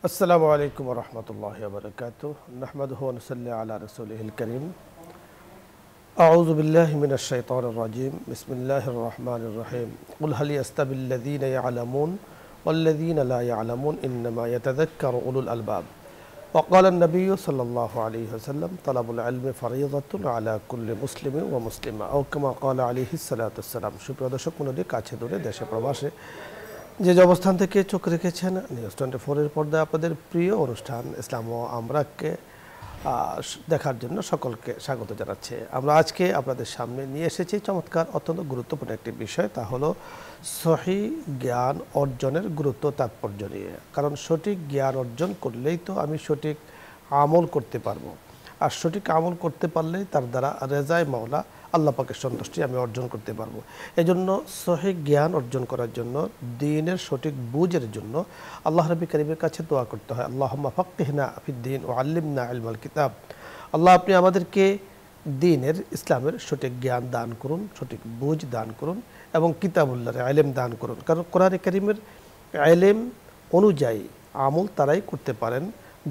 আসসালামু আলাইকুম ওয়া রাহমাতুল্লাহি ওয়া বারাকাতুহু নাহমাদুহু ওয়া নুসাল্লি আলা রাসূলিহিল কারীম আউযু বিল্লাহি মিনাশ শাইতানির রাজীম বিসমিল্লাহির রহমানির রহিম কুল হাল ইয়াস্তাবিল্লাযীনা ইয়া'লামুন ওয়াল্লাযীনা লা ইয়া'লামুন ইন্নামা ইয়াতাযাক্কারু উলুল আলবাব ওয়া ক্বালা আন-নাবিয়্যু সাল্লাল্লাহু আলাইহি ওয়াসাল্লাম তালাবুল ইলমি ফারিযাতুন আলা কুল্লি মুসলিমিন ওয়া মুসলিমা আও কামা ক্বালা আলাইহিস সালাতু ওয়াস সালাম। সুপ্রিয় দর্শক মণ্ডলী, কাছে দূরে দেশে প্রবাসে যে অবস্থান থেকে চোখ রেখেছেন নিউজ 24-এর পর্দায় আপনাদের প্রিয় অনুষ্ঠান ইসলাম ও আমরাকে দেখার জন্য সকলকে স্বাগত জানাচ্ছি। আমরা আজকে আপনাদের সামনে নিয়ে এসেছি চমৎকার অত্যন্ত গুরুত্বপূর্ণ একটি বিষয়, তা হলো সহিহ জ্ঞান অর্জনের গুরুত্ব তাৎপর্য নিয়ে। কারণ সঠিক জ্ঞান অর্জন করলেই তো আমি সঠিক আমল করতে পারবো, আর সঠিক আমল করতে পারলেই তার দ্বারা রেজায় মাওলা আল্লাহ পাকের সন্তুষ্টি আমি অর্জন করতে পারবো। এজন্য সহিহ জ্ঞান অর্জন করার জন্য, দ্বীনের সঠিক বুঝের জন্য আল্লাহ রাব্বুল কারীমের কাছে দোয়া করতে হয়, আল্লাহুম্মা ফাক্কিহনা ফিদ-দীন ওয়া আল্লিমনা ইলমাল কিতাব। আল্লাহ, আপনি আমাদেরকে দ্বীনের ইসলামের সঠিক জ্ঞান দান করুন, সঠিক বুঝ দান করুন এবং কিতাবুল্লাহর ইলম দান করুন। কারণ কোরআনে কারীমের ইলম অনুযায়ী আমল তারাই করতে পারেন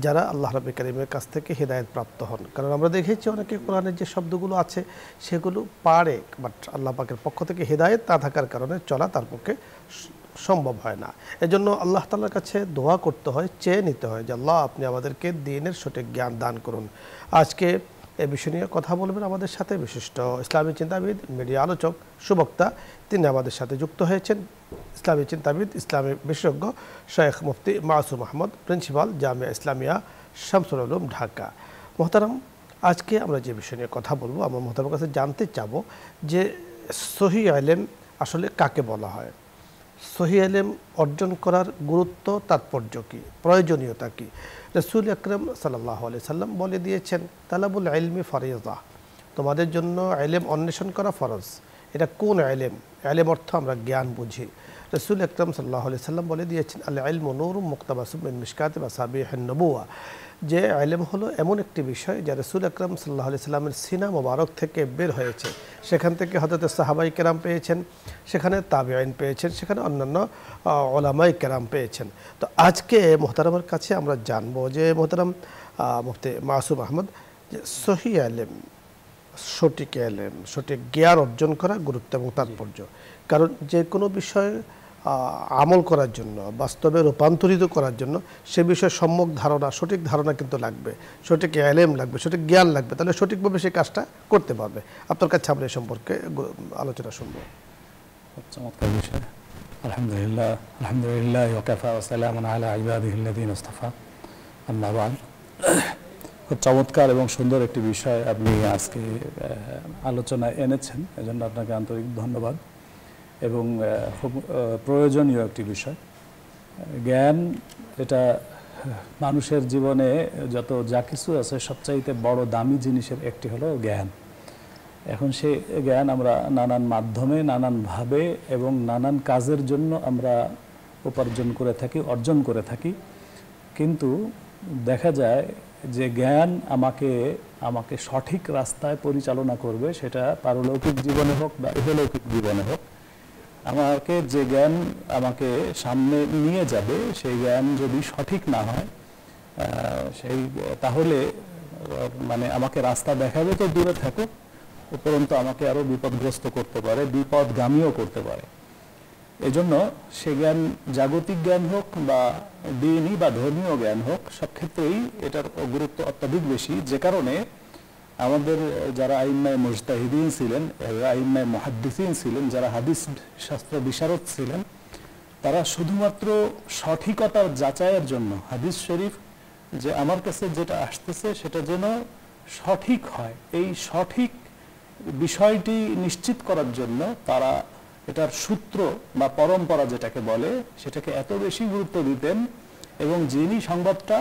যারা আল্লাহ রাব্বুল কারীমের কাছ থেকে হেদায়েত প্রাপ্ত হন। কারণ আমরা দেখেছি অনেকে কোরআনের যে শব্দগুলো আছে সেগুলো পারে, বাট আল্লাহ পাকের পক্ষ থেকে হেদায়েত না থাকার কারণে চলা তার পক্ষে সম্ভব হয় না। এজন্য আল্লাহ তাআলার কাছে দোয়া করতে হয়, চেয়ে নিতে হয় যে আল্লাহ, আপনি আমাদেরকে দ্বীনের সঠিক জ্ঞান দান করুন। আজকে এ বিষয় নিয়ে কথা বলবেন আমাদের সাথে বিশিষ্ট ইসলামী চিন্তাবিদ, মিডিয়া আলোচক, সুবক্তা। তিনি আমাদের সাথে যুক্ত হয়েছেন ইসলামী চিন্তাবিদ, ইসলামী বিশেষজ্ঞ শেখ মুফতি মাসুম আহমদ, প্রিন্সিপাল জামিয়া ইসলামিয়া শামসুল উলুম, ঢাকা। মোহতারাম, আজকে আমরা যে বিষয় নিয়ে কথা বলবো, আমরা মোহতারামের কাছে জানতে চাবো যে সহিহ ইলম আসলে কাকে বলা হয়, সহিহ ইলম অর্জন করার গুরুত্ব তাৎপর্য কী, প্রয়োজনীয়তা কী। রাসূল আকরাম সাল্লাল্লাহু আলাইহি সাল্লাম বলে দিয়েছেন, তালাবুল ইলমি ফারিযা, তোমাদের জন্য ইলম অন্বেষণ করা ফরজ। এটা কোন ইলম? ইলম অর্থ আমরা জ্ঞান বুঝি। রাসূল আকরাম সাল্লাল্লাহু আলাইহি সাল্লাম বলে দিয়েছেন, আল ইলমু নূরুম মুক্তাবাসুম মিন মিশকাতি মাসাবিহিন নবুওয়া, যে ইলম হলো এমন একটি বিষয় যা রাসূল আকরাম সাল্লাল্লাহু আলাইহি সাল্লামের সিনা মোবারক থেকে বের হয়েছে। সেখান থেকে হযরত সাহাবাই কেরাম পেয়েছেন, সেখানে তাবেঈন পেয়েছেন, সেখানে অন্যান্য উলামায়ে কেরাম পেয়েছেন। তো আজকে মোহতারামের কাছে আমরা জানবো যে মোহতারাম মুফতি মাসুম আহমদ, যে সহিহ ইলম, সঠিক ইলম, সঠিক জ্ঞান অর্জন করা গুরুত্ব এবং তাৎপর্য। কারণ যে কোনো বিষয় আমল করার জন্য, বাস্তবে রূপান্তরিত করার জন্য সে বিষয়ে সম্যক ধারণা, সঠিক ধারণা কিন্তু লাগবে, সঠিক ইলম লাগবে, সঠিক জ্ঞান লাগবে, তাহলে সঠিকভাবে সেই কাজটা করতে পারবে। আপনার কাছে আমরা এই সম্পর্কে আলোচনা শুনবো। চমৎকার বিষয়। আলহামদুলিল্লাহ, আলহামদুলিল্লাহ ওয়া কাফা ওয়া সালামুন আলা ইবাদিহিল্লাযীনা ইসতাফা, আম্মা বা'দ। খুব চমৎকার এবং সুন্দর একটি বিষয় আপনি আজকে আলোচনায় এনেছেন, এজন্য আপনাকে আন্তরিক ধন্যবাদ। এবং খুব প্রয়োজনীয় একটি বিষয়। জ্ঞান, এটা মানুষের জীবনে যত যা কিছু আছে সবচাইতে বড় দামি জিনিসের একটি হলো জ্ঞান। এখন সেই জ্ঞান আমরা নানান মাধ্যমে, নানানভাবে এবং নানান কাজের জন্য আমরা উপার্জন করে থাকি, অর্জন করে থাকি। কিন্তু দেখা যায় যে জ্ঞান আমাকে সঠিক রাস্তায় পরিচালনা করবে, সেটা পারলৌকিক জীবনে হোক বা ইহলৌকিক জীবনে হোক। আমাকে যে জ্ঞান আমাকে সামনে নিয়ে যাবে, সেই জ্ঞান যদি সঠিক না হয়, তাহলে মানে আমাকে রাস্তা দেখাবে তো দূরে থাকুক, উপরন্তু আমাকে আরো বিপদগ্রস্ত করতে পারে, বিপদগামীও করতে পারে। এজন্য সে জ্ঞান জাগতিক জ্ঞান হোক বা দ্বীনি বা ধর্মীয় জ্ঞান হোক, সব ক্ষেত্রেই এটার গুরুত্ব অত্যাধিক বেশি। যে কারণে আমাদের যারা আইম্মায়ে মুজতাহিদিন ছিলেন, আইম্মায়ে মুহাদ্দিসিন ছিলেন, যারা হাদিস শাস্ত্র বিশারদ ছিলেন, তারা শুধুমাত্র সঠিকতার যাচাইয়ের জন্য হাদিস শরীফ যে আমার কাছে যেটা আসতেছে সেটা যেন সঠিক হয়, এই সঠিক বিষয়টি নিশ্চিত করার জন্য তারা এটার সূত্র বা পরম্পরা যেটাকে বলে সেটাকে এত বেশি গুরুত্ব দিতেন, এবং যিনি সংবাদটা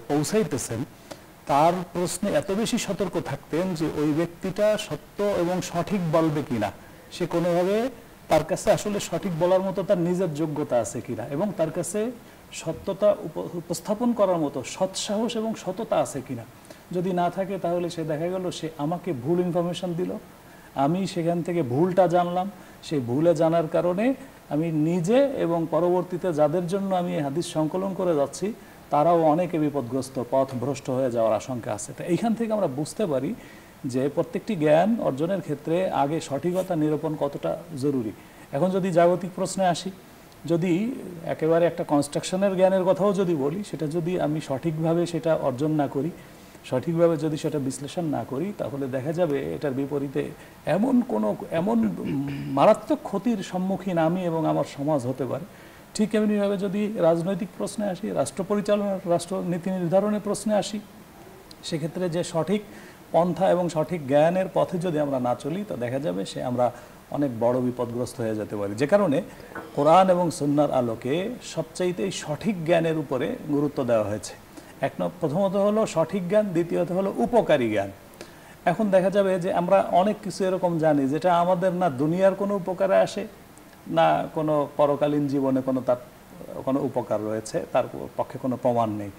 পৌঁছাইতেছেন তার প্রশ্নে এত বেশি সতর্ক থাকতেন যে ওই ব্যক্তিটা সত্য এবং সঠিক বলবে কিনা, সে কোনোভাবে তার কাছে আসলে সঠিক বলার মতো তার নিজের যোগ্যতা আছে কিনা, এবং তার কাছে সত্যতা উপস্থাপন করার মতো সৎসাহস এবং সততা আছে কিনা। যদি না থাকে তাহলে সে দেখা গেল সে আমাকে ভুল ইনফরমেশন দিল, আমি সেখান থেকে ভুলটা জানলাম, সেই ভুলে জানার কারণে আমি নিজে এবং পরবর্তীতে যাদের জন্য আমি হাদিস সংকলন করে যাচ্ছি তারাও অনেকে বিপদগ্রস্ত, পথভ্রষ্ট হয়ে যাওয়ার আশঙ্কা আছে। তো এইখান থেকে আমরা বুঝতে পারি যে প্রত্যেকটি জ্ঞান অর্জনের ক্ষেত্রে আগে সঠিকতা নিরূপণ কতটা জরুরি। এখন যদি জাগতিক প্রশ্নে আসি, যদি একেবারে একটা কনস্ট্রাকশনের জ্ঞানের কথাও যদি বলি, সেটা যদি আমি সঠিকভাবে সেটা অর্জন না করি, সঠিকভাবে যদি সেটা বিশ্লেষণ না করি, তাহলে দেখা যাবে এটার বিপরীতে এমন মারাত্মক ক্ষতির সম্মুখীন আমি এবং আমার সমাজ হতে পারে। ঠিক এমনিভাবে যদি রাজনৈতিক প্রশ্নে আসি, রাষ্ট্র পরিচালনার, রাষ্ট্র নীতি নির্ধারণের প্রশ্নে আসি, সেক্ষেত্রে যে সঠিক পন্থা এবং সঠিক জ্ঞানের পথে যদি আমরা না চলি, তো দেখা যাবে সে আমরা অনেক বড় বিপদগ্রস্ত হয়ে যেতে পারি। যে কারণে কোরআন এবং সুন্নাহর আলোকে সবচাইতে সঠিক জ্ঞানের উপরে গুরুত্ব দেওয়া হয়েছে। প্রথমত হলো সঠিক জ্ঞান, দ্বিতীয়ত হলো উপকারী জ্ঞান। এখন দেখা যাবে যে আমরা অনেক কিছু এরকম জানি যেটা আমাদের না দুনিয়ার কোনো উপকারে আসে, না কোনো পরকালীন জীবনে তার কোনো উপকার রয়েছে, তার পক্ষে কোনো প্রমাণ নেই।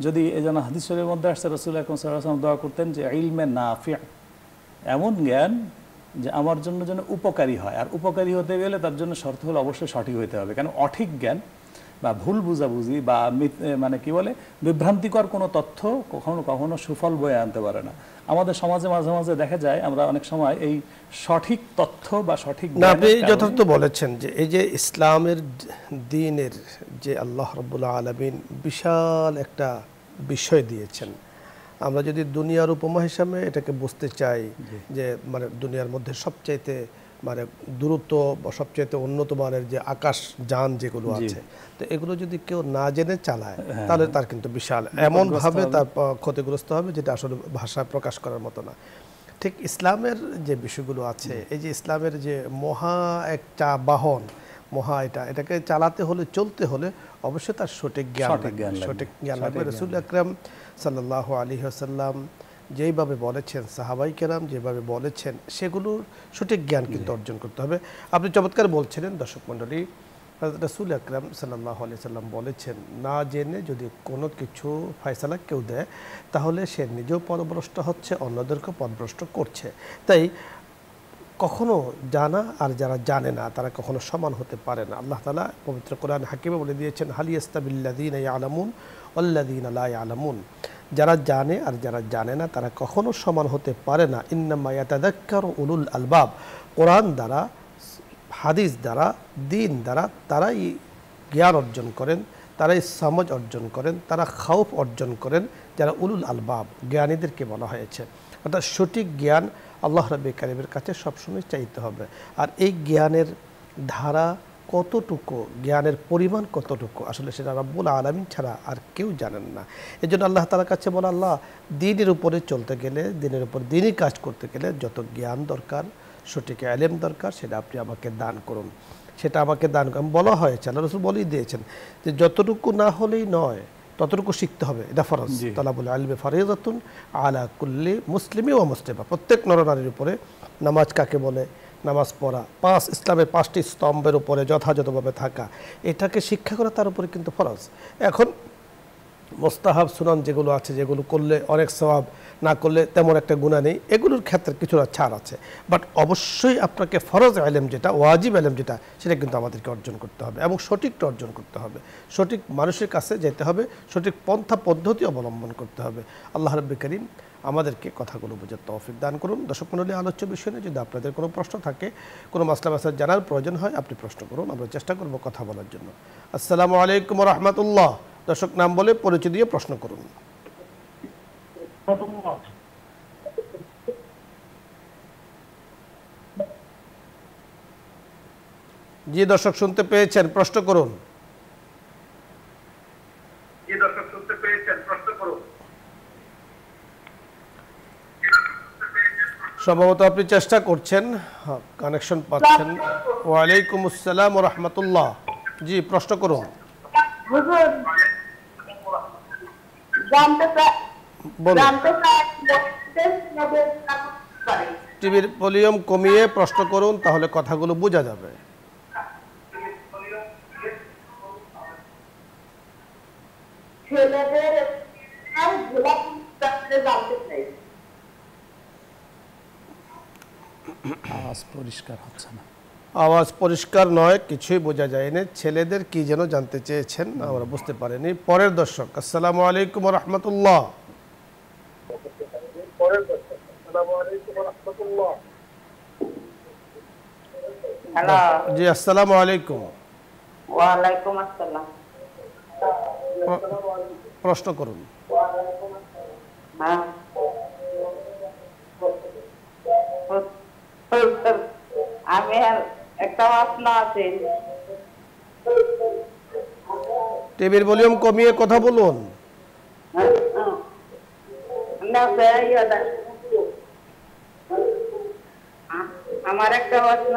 যদি এই জন্য হাদিস শরীফের মধ্যে আসছে, রাসূল আকরাম সাল্লাল্লাহু আলাইহি ওয়াসাল্লাম দোয়া করতেন যে ইলমে নাফি', এমন জ্ঞান যে আমার জন্য যেন উপকারী হয়। আর উপকারী হতে গেলে তার জন্য শর্ত হলো অবশ্যই সঠিক হতে হবে। কারণ অঠিক জ্ঞান বা ভুল বুঝাবুঝি বা মানে কি বলে বিভ্রান্তিকর কোনো তথ্য কখনো কখনো সুফল বয়ে আনতে পারে না। আমাদের সমাজে মাঝে মাঝে দেখা যায় আমরা অনেক সময় এই সঠিক তথ্য বা সঠিক না, আপনি যথার্থ বলেছেন যে এই যে ইসলামের দ্বীনের যে আল্লাহ রাব্বুল আলামিন বিশাল একটা বিষয় দিয়েছেন, আমরা যদি দুনিয়ার উপমা হিসাবে এটাকে বুঝতে চাই যে মানে দুনিয়ার মধ্যে সবচাইতে মানে দ্রুত বা সবচাইতে উন্নত মানের যে আকাশ যান যেগুলো আছে, তো এগুলো যদি কেউ না জেনে চালায় তাহলে তার কিন্তু বিশাল এমনভাবে তার ক্ষতিগ্রস্ত হবে যেটা আসলে ভাষায় প্রকাশ করার মতো না। ঠিক ইসলামের যে বিষয়গুলো আছে, এই যে ইসলামের যে মহা একটা বাহন, এটাকে চালাতে হলে, চলতে হলে অবশ্যই তার সঠিক জ্ঞান লাগবে। রাসূল আকরাম সাল্লাল্লাহু আলাইহি ওয়াসাল্লাম যেইভাবে বলেছেন, সাহাবাই কেরাম যেভাবে বলেছেন, সেগুলোর সঠিক জ্ঞান কিন্তু অর্জন করতে হবে। আপনি চমৎকার বলছিলেন দর্শক মণ্ডলী, রাসূল আকরাম সাল্লাল্লাহু আলাইহি ওয়াসাল্লাম বলেছেন, না জেনে যদি কোনো কিছু ফয়সালা কেউ দেয় তাহলে সে নিজেও পথভ্রষ্ট হচ্ছে, অন্যদেরকেও পথভ্রষ্ট করছে। তাই কখনো জানা আর যারা জানে না তারা কখনো সমান হতে পারে না। আল্লাহ তাআলা পবিত্র কোরআন হাকিমে বলে দিয়েছেন, হাল ইয়াস্তাবিল্লাযীনা ইয়ালামুন ওয়াল্লাযীনা লা ইয়ালামুন, যারা জানে আর যারা জানে না তারা কখনো সমান হতে পারে না। ইন্নামা ইয়াতাযাক্কারু উলুল আলবাব, কোরআন দ্বারা, হাদিস দ্বারা, দ্বীন দ্বারা তারাই জ্ঞান অর্জন করেন, তারাই সমঝ অর্জন করেন, তারা খাউফ অর্জন করেন যারা উলুল আলবাব, জ্ঞানীদেরকে বলা হয়েছে। অর্থাৎ সঠিক জ্ঞান আল্লাহ রাব্বুল কারীমের কাছে সবসময় চাইতে হবে। আর এই জ্ঞানের ধারা কতটুকু, জ্ঞানের পরিমাণ কতটুকু, আসলে সেটা রব্বুল আলামিন ছাড়া আর কেউ জানেন না। এই জন্য আল্লাহ তাআলার কাছে বলা, আল্লাহ দ্বীনের উপরে চলতে গেলে, দ্বীনের উপর দ্বীনি কাজ করতে গেলে যত জ্ঞান দরকার, সঠিক ইলম দরকার, সেটা আপনি আমাকে দান করুন, সেটা আমাকে দান করুন। বলা হয়েছে, আল্লাহ রাসূল বলেই দিয়েছেন যে যতটুকু না হলেই নয়, ততটুকু শিখতে হবে, এটা ফরজ। তালাবুল ইলমি ফারিদাতুন আলা কুল্লি মুসলিমি ওয়া মুসলিমা, প্রত্যেক নরনারীর উপরে নামাজ কাকে বলে, নামাজ পড়া, ইসলামের 5টি স্তম্ভের উপরে যথাযথভাবে থাকা, এটাকে শিক্ষা করা তার উপরে কিন্তু ফরজ। এখন মুস্তাহাব সুনান যেগুলো আছে, যেগুলো করলে অনেক সওয়াব, না করলে তেমন একটা গুনাহ নেই, এগুলোর ক্ষেত্রে কিছুটা ছাড় আছে। বাট অবশ্যই আপনাকে ফরজ ইলম যেটা, ওয়াজিব ইলম যেটা, সেটা কিন্তু আমাদেরকে অর্জন করতে হবে এবং সঠিকটা অর্জন করতে হবে। সঠিক মানুষের কাছে যেতে হবে, সঠিক পন্থা পদ্ধতি অবলম্বন করতে হবে। আল্লাহ রাব্বুল কারীম আমাদেরকে কথাগুলো বোঝার তৌফিক দান করুন। দর্শক মণ্ডলী, আলোচ্য বিষয় নিয়ে যদি আপনাদের কোনো প্রশ্ন থাকে, কোনো মাসলা মাসাইল জানার প্রয়োজন হয়, আপনি প্রশ্ন করুন, আমরা চেষ্টা করব কথা বলার জন্য। আসসালামু আলাইকুম ওয়া রাহমাতুল্লাহ। দর্শক নাম বলে পরিচয় দিয়ে প্রশ্ন করুন। জি দর্শক শুনতে পেয়েছেন, প্রশ্ন করুন। সম্ভবত আপনি চেষ্টা করছেন, কানেকশন পাচ্ছেন। ওয়ালাইকুম আসসালাম ওয়া রাহমাতুল্লাহ। জি প্রশ্ন করুন। টিভির ভলিউম কমিয়ে প্রশ্ন করুন, তাহলে কথাগুলো বোঝা যাবে। আওয়াজ পরিষ্কার হচ্ছে না। আওয়াজ পরিষ্কার নয়, কিছুই বোঝা যায়নি। ছেলেদের কি যেন জানতে চেয়েছেন আমরা বুঝতে পারিনি। পরের দর্শক, আসসালামু আলাইকুম ওয়া রাহমাতুল্লাহ। হ্যালো। জি, আসসালামু আলাইকুম। ওয়ালাইকুম আসসালাম। প্রশ্ন করুন। হ্যাঁ, আমি আর একটা প্রশ্ন আছে। টিভির ভলিউম কমিয়ে কথা বলুন। না, আমার একটা প্রশ্ন,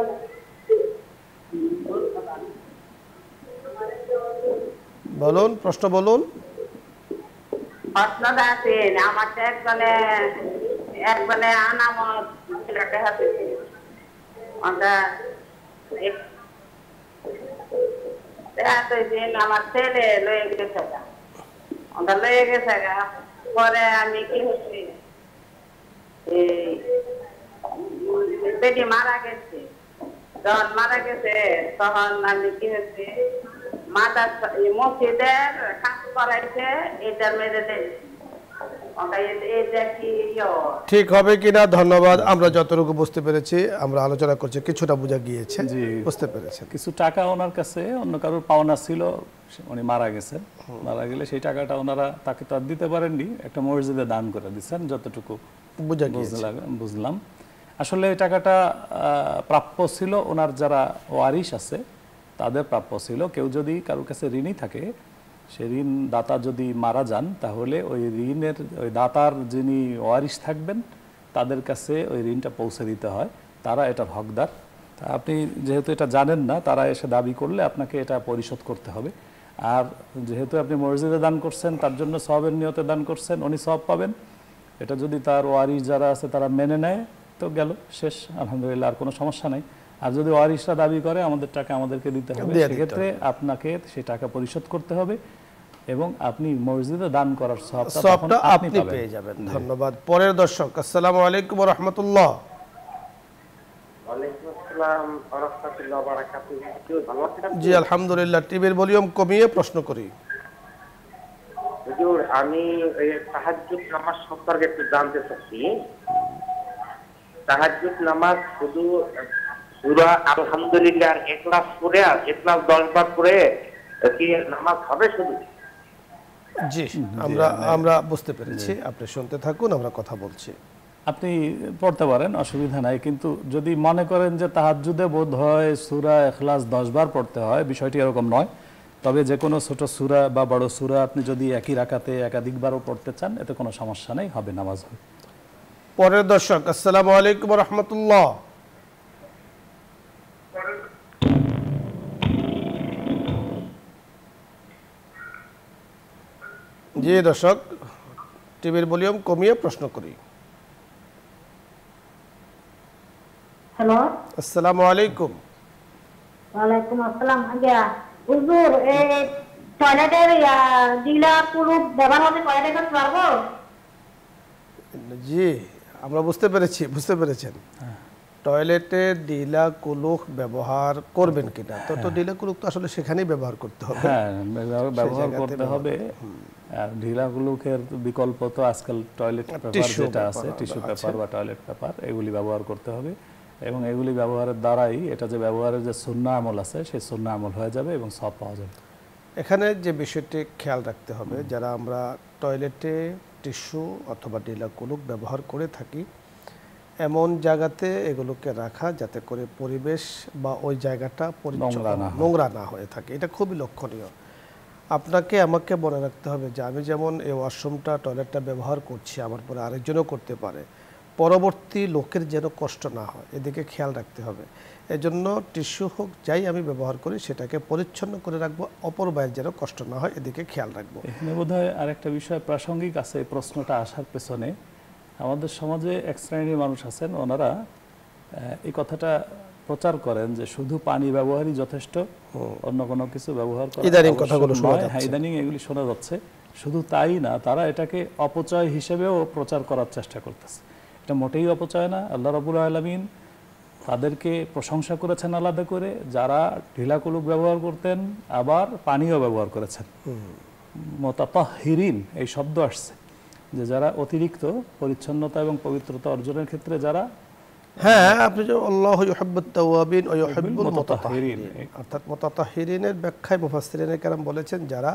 বলুন, প্রশ্ন বলুন। প্রশ্নটা আছে। আমার তো একজনে আনামত ছেলেটা হাতে ওটা আমার ছেলে লয়ে গেছে, ওটা লয়ে গেছে। পরে আমি কি হচ্ছে, বেটি মারা গেছে। যখন মারা গেছে তখন আমি কি হচ্ছে, মসজিদের কাজ করাইছে, এটার মেরে দিয়েছি। ঠিক হবে কিনা ধন্যবাদ। আমরা যতটুকু বুঝতে পেরেছি, আমরা আলোচনা করছি, কিছুটা বোঝা গিয়েছে। বুঝতে পেরেছেন। কিছু টাকা ওনার কাছে অন্য কারোর পাওনা ছিল, উনি মারা গেছেন। মারা গেলে সেই টাকাটা ওনারা তাকে তো আর দিতে পারেননি, একটা মসজিদে দান করে দিচ্ছেন, যতটুকু বোঝা গিয়েছে বুঝলাম। আসলে এই টাকাটা প্রাপ্য ছিল ওনার যারা ওয়ারিশ আছে তাদের প্রাপ্য ছিল। কেউ যদি কারোর কাছে ঋণী থাকে, সে ঋণ দাতা যদি মারা যান, তাহলে ওই ঋণের ওই দাতার যিনি ওয়ারিশ থাকবেন তাদের কাছে ওই ঋণটা পৌঁছে দিতে হয়, তারা এটার হকদার। তা আপনি যেহেতু এটা জানেন না, তারা এসে দাবি করলে আপনাকে এটা পরিশোধ করতে হবে। আর যেহেতু আপনি মসজিদে দান করছেন, তার জন্য সওয়াবের নিয়তে দান করছেন, উনি সওয়াব পাবেন। এটা যদি তার ওয়ারিশ যারা আছে তারা মেনে নেয় তো গেল, শেষ, আলহামদুলিল্লাহ, আর কোনো সমস্যা নাই। আর যদি ওয়ারিশরা দাবি করে আমাদের টাকা আমাদেরকে দিতে হবে, সেক্ষেত্রে আপনাকে সেই টাকা পরিশোধ করতে হবে এবং আপনি মসজিদে দান করার সওয়াবটা আপনি পেয়ে যাবেন। ধন্যবাদ। পরের দর্শক, আসসালামু আলাইকুম ওয়া রাহমাতুল্লাহ। ওয়ালাইকুম আসসালাম ওয়া রাহমাতুল্লাহি ওয়া বারাকাতুহু। ভালো আছেন? জি আলহামদুলিল্লাহ। টিভির ভলিউম কমিয়ে প্রশ্ন করি। হুজুর, আমি তাহাজ্জুদ নামাজ সম্পর্কে একটু জানতে চাচ্ছি। তাহাজ্জুদ নামাজ শুধু সূরা আলহামদুলিল্লাহ ইখলাস পড়ে, ইখলাস 10 বার পড়ে কি নামাজ হবে শুধু? জি, আমরা বুঝতে পেরেছি। আপনি শুনতে থাকুন, আমরা কথা বলছি। আপনি পড়তে পারেন, অসুবিধা নাই। কিন্তু যদি মনে করেন যে তাহাজ্জুদে বোধ হয় সূরা ইখলাস 10 বার পড়তে হয়, বিষয়টি এরকম নয়। তবে যে কোনো ছোট সূরা বা বড় সূরা আপনি যদি একই রাকাতে একাধিকবারও পড়তে চান, এতে কোনো সমস্যা নেই, হবে, নামাজ হবে। পরের দর্শক, আসসালামু আলাইকুম ওয়া রাহমাতুল্লাহ। জি দর্শক, টিভির ভলিউম কমিয়ে প্রশ্ন করি। হ্যালো, আসসালামু আলাইকুম। ওয়ালাইকুম আসসালাম। হুজুর, এই টয়লেটের ডিলা কুলুপ ব্যবহার হবে, টয়লেটে করতে পারবো? জি, আমরা বুঝতে পেরেছেন। টয়লেটে ডিলা কুলুক ব্যবহার করবেন কিনা। তো ডিলা কুলুক তো আসলে সেখানেই ব্যবহার করতে হবে। হ্যাঁ, ব্যবহার করতে হবে। আর ঢিলা কুলুকের বিকল্প তো আজকাল টয়লেট পেপার যেটা আছে, টিস্যু পেপার বা টয়লেট পেপার, এগুলি ব্যবহার করতে হবে। এবং এগুলি ব্যবহারের দ্বারাই এটা যে ব্যবহারের যে সুন্নাহ আমল আছে, সেই সুন্নাহ আমল হয়ে যাবে এবং সওয়াব পাওয়া যাবে। এখানে যে বিষয়টি খেয়াল রাখতে হবে, যারা আমরা টয়লেটে টিস্যু অথবা ডিলা কুলুক ব্যবহার করে থাকি, এমন জায়গাতে এগুলোকে রাখা যাতে করে পরিবেশ বা ওই জায়গাটা নোংরা না হয়ে থাকে, এটা খুবই লক্ষণীয়। আপনাকে আমাকে মনে রাখতে হবে যে আমি যেমন এই ওয়াশরুমটা টয়লেটটা ব্যবহার করছি, আমার পরে আরেকজনও করতে পারে, পরবর্তী লোকের যেন কষ্ট না হয়, এদিকে খেয়াল রাখতে হবে। এজন্য টিস্যু হোক যাই আমি ব্যবহার করি, সেটাকে পরিচ্ছন্ন করে রাখবো, অপর ভাইয়ের যেন কষ্ট না হয়, এদিকে খেয়াল রাখবো। এখানে বোধহয় আরেকটা বিষয় প্রাসঙ্গিক আছে এই প্রশ্নটা আসার পেছনে। আমাদের সমাজে এক শ্রেণীর মানুষ আছেন, ওনারা এই কথাটা প্রচার করেন যে শুধু পানি ব্যবহারই যথেষ্ট, অন্য কোনো কিছু ব্যবহার করা ইদানিং কথাগুলো শোনা যাচ্ছে। হ্যাঁ, ইদানিং এগুলি শোনা যাচ্ছে। শুধু তাই না, তারা এটাকে অপচয় হিসেবেও প্রচার করার চেষ্টা করতেছে। এটা মোটেই অপচয় না। আল্লাহ রাব্বুল আলামিন তাদেরকে প্রশংসা করেছেন আলাদা করে, যারা ঢিলা কুলুক ব্যবহার করতেন আবার পানীয় ব্যবহার করেছেন। মুতাতাহহিরিন এই শব্দ আসছে যে যারা অতিরিক্ত পরিচ্ছন্নতা এবং পবিত্রতা অর্জনের ক্ষেত্রে যারা, হ্যাঁ, আপনি যে আল্লাহু ইউহিব্বুত তাওয়াবিন ওয়া ইউহিব্বুল মুতাতাহহিরিন, অর্থাৎ মুতাতাহহিরিনের ব্যাখ্যায় মুফাসসিরিনে কেরাম বলেছেন যারা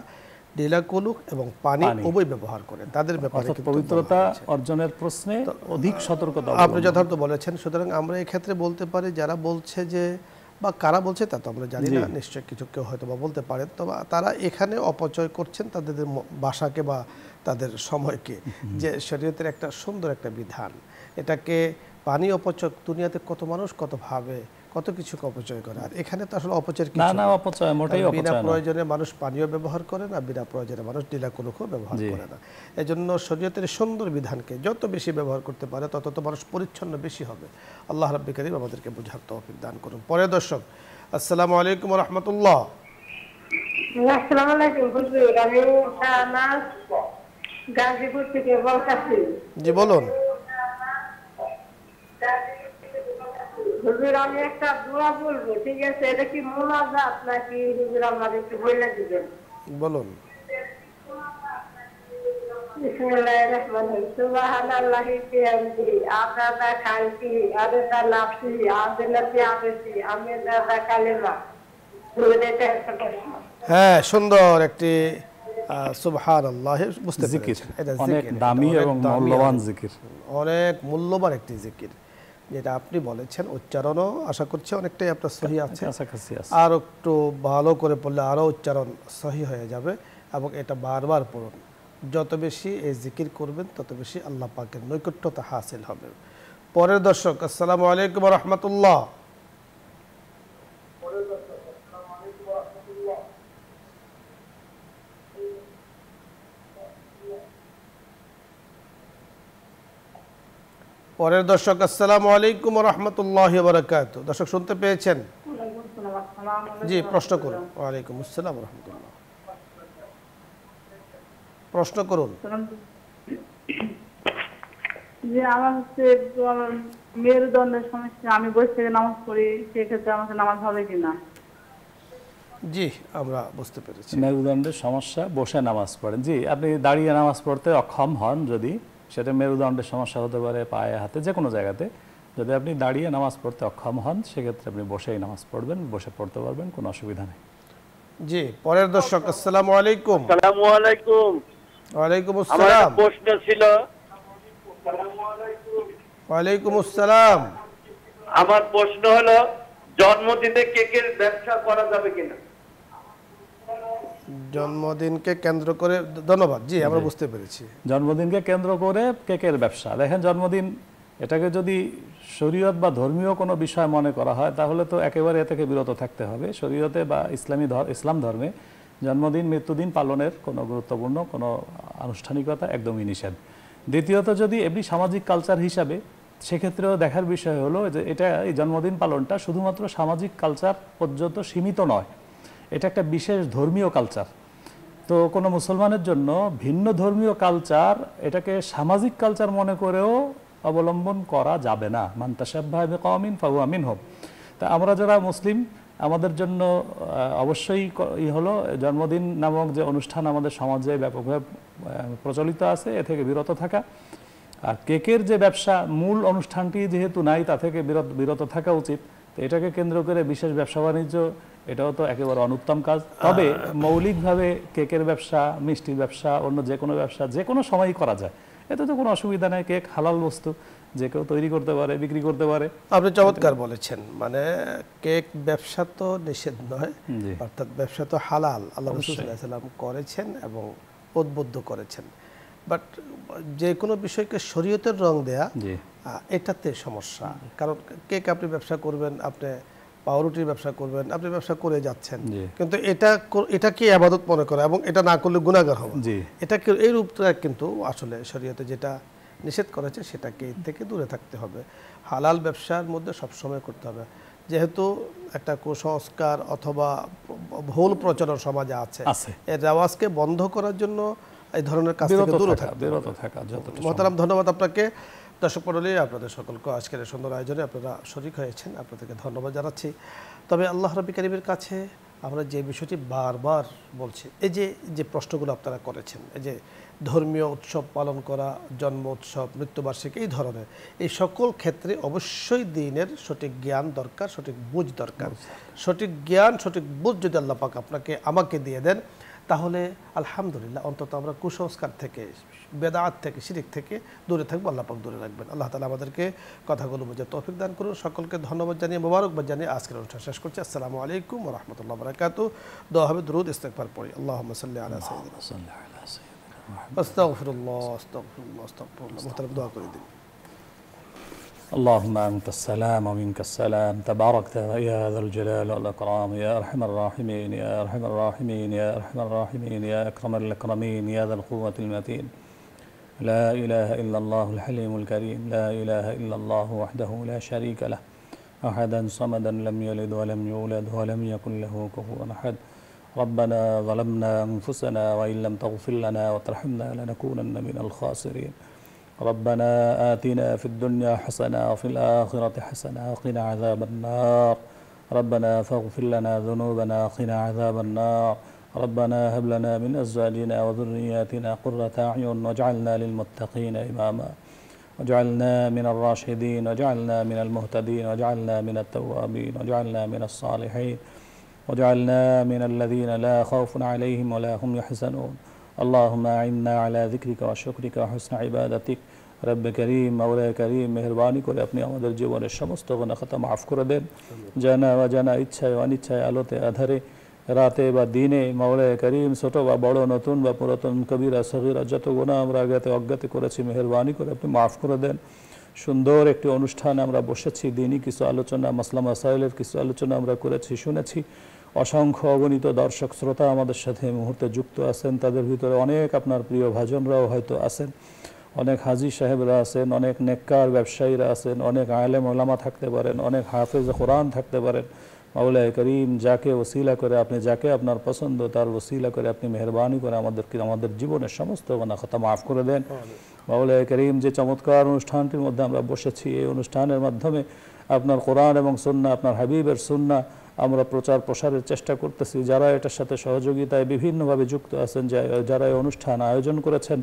ঢিলাকুলুক এবং পানি উভয় ব্যবহার করেন তাদের ব্যাপারে কিন্তু পবিত্রতা অর্জনের প্রশ্নে অধিক সতর্কতা আপনি যথার্থ বলেছেন। সুতরাং আমরা এই ক্ষেত্রে বলতে পারি যারা বলছে যে, বা কারা বলছে তা তো আমরা জানি না, নিশ্চয় কিছু কেউ হয়তো বা বলতে পারেন, তবে তারা এখানে অপচয় করছেন তাদের ভাষাকে বা তাদের সময়কে, যে শরীয়তের একটা সুন্দর একটা বিধান, এটাকে পানি অপচয়, দুনিয়াতে কত মানুষ কত ভাবে কত কিছু অপচয় করে, আর এখানে তো আসলে অপচয়ের কিছু না, অপচয় মোটেই অপচয় না। বিনা প্রয়োজনে মানুষ পানীয় ব্যবহার করে না, বিনা প্রয়োজনে মানুষ ঢিলাকুলুকও ব্যবহার করে না। এজন্য শরীয়তের সুন্দর বিধানকে যত বেশি ব্যবহার করতে পারে তত তো মানুষ পরিচ্ছন্ন বেশি হবে। আল্লাহ রাব্বুল কারীম আমাদেরকে বুঝার তৌফিক দান করুন। পরে দর্শক, আসসালামু আলাইকুম ওয়া রাহমাতুল্লাহ। আসসালামু আলাইকুম হুজুর, আমি শাহনাজ গাজীপুর থেকে বলতেছি। জি বলুন। হুজুর আমি একটা দোয়া বলবো, ঠিক আছে? এটা কি মুনাজাত নাকি হুজুর আমাদের একটু বলে দিবেন? বলুন। বিসমিল্লাহির রহমানির রহিম। সুবহানাল্লাহি বিহামদিহি আদাদা খালকিহি আদাদা নাফসিহি আদাদা তিআতিহি আমিদাদা কালিমা। হ্যাঁ, সুন্দর একটি সুবহানাল্লাহ বুঝতে পেরেছেন, এটা অনেক জিকির, দামি এবং মূল্যবান জিকির, অনেক মূল্যবান একটি জিকির, যেটা আপনি বলেছেন উচ্চারণও আশা করছি অনেকটাই আপনার সহি আছে, আর একটু ভালো করে পড়লে আরও উচ্চারণ সহি হয়ে যাবে, এবং এটা বারবার পড়ুন। যত বেশি এই জিকির করবেন তত বেশি আল্লাহ পাকের নৈকট্যতা হাসিল হবে। পরের দর্শক, আসসালামু আলাইকুম ওয়া রাহমাতুল্লাহ। পরের দর্শক, আসসালামু আলাইকুম ওয়া রাহমাতুল্লাহি ওয়া বারাকাতুহু। দর্শক শুনতে পেয়েছেন? জি, প্রশ্ন করুন। ওয়া আলাইকুম আসসালাম ওয়া রাহমাতুল্লাহ। প্রশ্ন করুন। যে আমার হচ্ছে আমার মেরুদণ্ডের সমস্যা, আমি বসে থেকে নামাজ পড়ি, সেক্ষেত্রে আমাকে নামাজ হবে কিনা? জি, আমরা বুঝতে পেরেছি। মেরুদণ্ডের সমস্যা, বসে নামাজ পড়েন। জি, আপনি দাঁড়িয়ে নামাজ পড়তে অক্ষম হন, যদি সেটা মেরুদণ্ডের সমস্যা হতে পারে, পায়ে হাতে যে কোনো জায়গাতে, যদি আপনি দাঁড়িয়ে নামাজ পড়তে অক্ষম হন সেক্ষেত্রে আপনি বসেই নামাজ পড়বেন, বসে পড়তে পারবেন, কোনো অসুবিধা নেই। জি, পরের দর্শক, আসসালামু আলাইকুম। আসসালামু আলাইকুম। ওয়ালাইকুম আসসালাম। আমার প্রশ্ন ছিল। ওয়ালাইকুম আসসালাম। আমার প্রশ্ন হলো, জন্মদিনে কেকের ব্যবসা করা যাবে কিনা? জন্মদিনকে কেন্দ্র করে, ধন্যবাদ। জি, আমরা বুঝতে পেরেছি। জন্মদিনকে কেন্দ্র করে কেকের ব্যবসা, দেখেন জন্মদিন এটাকে যদি শরীয়ত বা ধর্মীয় কোনো বিষয় মনে করা হয় তাহলে তো একেবারে এ থেকে বিরত থাকতে হবে। শরীয়তে বা ইসলাম ধর্মে জন্মদিন মৃত্যুদিন পালনের কোনো গুরুত্বপূর্ণ কোনো আনুষ্ঠানিকতা একদমই নিষেধ। দ্বিতীয়ত, যদি এমনি সামাজিক কালচার হিসাবে, সেক্ষেত্রেও দেখার বিষয় হলো যে এটা, এই জন্মদিন পালনটা শুধুমাত্র সামাজিক কালচার পর্যন্ত সীমিত নয়, এটা একটা বিশেষ ধর্মীয় কালচার। তো কোনো মুসলমানের জন্য ভিন্ন ধর্মীয় কালচার এটাকে সামাজিক কালচার মনে করেও অবলম্বন করা যাবে না। মান তাশাব্বাহা বিকওমিন ফাহুয়া মিনহুম। তা আমরা যারা মুসলিম, আমাদের জন্য অবশ্যই হলো জন্মদিন নামক যে অনুষ্ঠান আমাদের সমাজে ব্যাপকভাবে প্রচলিত আছে, এ থেকে বিরত থাকা। আর কেকের যে ব্যবসা, মূল অনুষ্ঠানটি যেহেতু নাই, তা থেকে বিরত থাকা উচিত। তো এটাকে কেন্দ্র করে বিশেষ ব্যবসা বাণিজ্য, এটাও তো একেবারে অনুত্তম কাজ। তবে মৌলিকভাবে কেকের ব্যবসা, মিষ্টির ব্যবসা, অন্য যে কোনো ব্যবসা যে কোনো সময়ই করা যায়, এতে তো কোনো অসুবিধা নেই। কেক হালাল বস্তু, যে কেউ তৈরি করতে পারে, বিক্রি করতে পারে। আপনি চমৎকার বলেছেন, মানে কেক ব্যবসা তো নিষেধ নয়, অর্থাৎ ব্যবসা তো হালাল, আল্লাহ রাসূল সাল্লাল্লাহু আলাইহি ওয়াসাল্লাম করেছেন এবং উদ্বুদ্ধ করেছেন। বাট যে কোনো বিষয়কে শরীয়তের রং দেয়া, এটাতে সমস্যা। কারণ কেক আপনি ব্যবসা করবেন, আপনি পাউরুটির ব্যবসা করবেন, আপনি ব্যবসা করে যাচ্ছেন, কিন্তু এটাকে ইবাদত মনে করা এবং এটা না করলে গুনাহগার হবে, এটাকে এই রূপটা কিন্তু আসলে শরীয়তে যেটা নিষেধ করেছে সেটাকে থেকে দূরে থাকতে হবে। হালাল ব্যবসার মধ্যে সবসময় করতে হবে। যেহেতু একটা কুসংস্কার অথবা ভুল প্রচলন সমাজে আছে, এর রেওয়াজকে বন্ধ করার জন্য এই ধরনের কাজ থেকে দূরে থাকা। মোহতারাম, ধন্যবাদ আপনাকে। দর্শক মণ্ডলী, আপনাদের সকলকে আজকের এই সুন্দর আয়োজনে আপনারা শরীক হয়েছেন, আপনাদেরকে ধন্যবাদ জানাচ্ছি। তবে আল্লাহ রাব্বুল কারীমের কাছে আমরা যে বিষয়টি বারবার বলছি, এই যে প্রশ্নগুলো আপনারা করেছেন, এই যে ধর্মীয় উৎসব পালন করা, জন্ম উৎসব, মৃত্যুবার্ষিকী, এই ধরনের এই সকল ক্ষেত্রে অবশ্যই দ্বীনের সঠিক জ্ঞান দরকার, সঠিক বুঝ দরকার। সঠিক জ্ঞান, সঠিক বুঝ যদি আল্লাহ পাক আমাকে দিয়ে দেন, তাহলে আলহামদুলিল্লাহ অন্তত আমরা কুসংস্কার থেকে, বেদাত থেকে, শিরক থেকে দূরে থাকবো। আল্লাহ পাক দূরে রাখবেন। আল্লাহ তাআলা আমাদেরকে কথাগুলো বুঝে তৌফিক দান করুন। সকলকে ধন্যবাদ জানিয়ে, মোবারকবাদ জানিয়ে আজকের অনুষ্ঠান শেষ করছি। আসসালামু আলাইকুম ওয়া রাহমাতুল্লাহি ওয়া বারাকাতুহু। দোয়া হবে দুরূদ ইস্তিগফার পড়ি। আল্লাহুম্মা সাল্লি আলা সাইয়্যিদিনা আস্তাগফিরুল্লাহ আস্তাগফিরুল্লাহ আস্তাগফিরুল্লাহ। মুহতারাম দোয়া করে দিন। اللهم أنت السلام ومنك السلام تباركت يا ذا الجلال والإكرام يا أرحم الراحمين يا أرحم الراحمين يا أرحم الراحمين يا أكرم الأكرمين يا ذا القوة المتين. لا إله إلا الله الحليم الكريم لا إله إلا الله وحده لا شريك له أحدا صمدا لم يلد ولم يولد ولم يكن له كفوا أحد. ربنا ظلمنا أنفسنا وإن لم تغفر لنا وترحمنا لنكونن من الخاسرين. ربنا آتنا في الدنيا حسنة وفي الآخرة حسنة وقنا عذاب النار. ربنا فاغفر لنا ذنوبنا وقنا عذاب النار. ربنا هب لنا من أزواجنا وذرياتنا قرة أعين واجعلنا للمتقين إماما واجعلنا من الراشدين واجعلنا من المهتدين واجعلنا من التوابين واجعلنا من الصالحين واجعلنا من الذين لا خوف عليهم ولا هم يحزنون. اللهم أعنا على ذكرك وشكرك وحسن عبادتك. رب كريم مولا كريم মেহেরবানি করে আপনি আমাদের জীবনের সমস্ত গুনাহ খাতা মাফ করে দেন। জানা বা জানা ইচ্ছায় অনিচ্ছায়, আলোতে আধারে, রাতে বা দিনে মাওলা করিম ছোট বা বড়, নতুন বা পুরাতন, কবিরা সগীরা যত গুনাহ আমরা আগাতে অজ্ঞাতে করেছি মেহেরবানি করে আপনি মাফ করে দেন। সুন্দর একটি অনুষ্ঠানে আমরা বসেছি, দিনই কিছু আলোচনা, মাসলা মাসাইলের কিছু আলোচনা আমরা করেছি, শুনেছি। অসংখ্য অগণিত দর্শক শ্রোতা আমাদের সাথে এই মুহূর্তে যুক্ত আছেন। তাদের ভিতরে অনেক আপনার প্রিয় ভাজনরাও হয়তো আছেন, অনেক হাজি সাহেবরা আছেন, অনেক নেককার ব্যবসায়ীরা আছেন, অনেক আলেম ওলামা থাকতে পারেন, অনেক হাফেজ কোরআন থাকতে পারেন। মাওলা করিম যাকে ওসিলা করে আপনি, যাকে আপনার পছন্দ তার ওসিলা করে আপনি মেহেরবানি করে আমাদের জীবনের সমস্ত গুনাহ খাতা মাফ করে দেন। মাওলা করিম যে চমৎকার অনুষ্ঠানটির মধ্যে আমরা বসেছি, এই অনুষ্ঠানের মাধ্যমে আপনার কোরআন এবং সুন্নাহ, আপনার হাবিবের সুন্নাহ আমরা প্রচার প্রসারের চেষ্টা করতেছি। যারা এটার সাথে সহযোগিতায় বিভিন্নভাবে যুক্ত আছেন, যারা এই অনুষ্ঠান আয়োজন করেছেন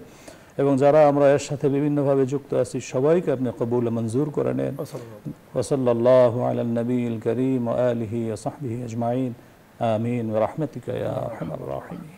এবং যারা আমরা এর সাথে বিভিন্নভাবে যুক্ত আছি, সবাইকে আপনি কবুল মঞ্জুর করে নেন। ওয়া সাল্লাল্লাহু আলা নবিয়িল কারীম ওয়া আলিহি ওয়া সাহবিহি আজমাইন। আমিন ওয়া রাহমাতিকা ইয়া আরহামার রাহিমিন।